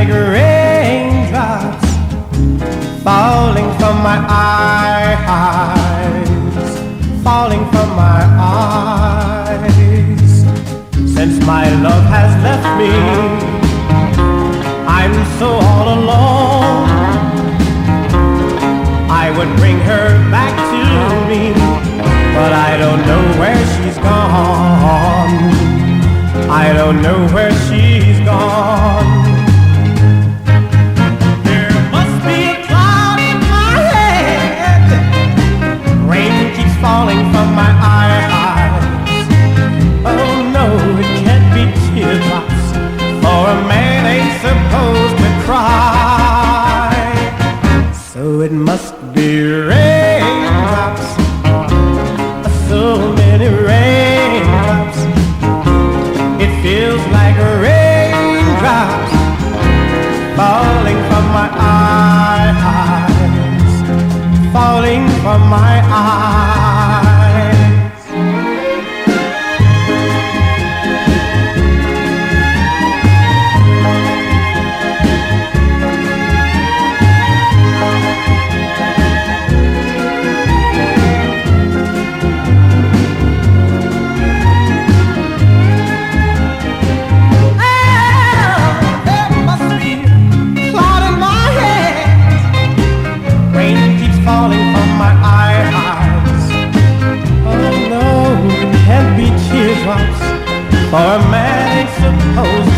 like raindrops falling from my eyes, falling from my eyes. Since my love has left me, I'm so all alone. I would bring her back to me, but I don't know where she's gone. I don't know where she's gone. There must be a cloud in my head. Rain keeps falling from my eyes. Oh no, it can't be teardrops, for a man ain't supposed to cry. So it must be raindrops, so many raindrops. It feels like raindrops falling from my eyes, falling from my eyes. Falling from my eyes. Oh no, it can't be teardrops, for a man ain't supposed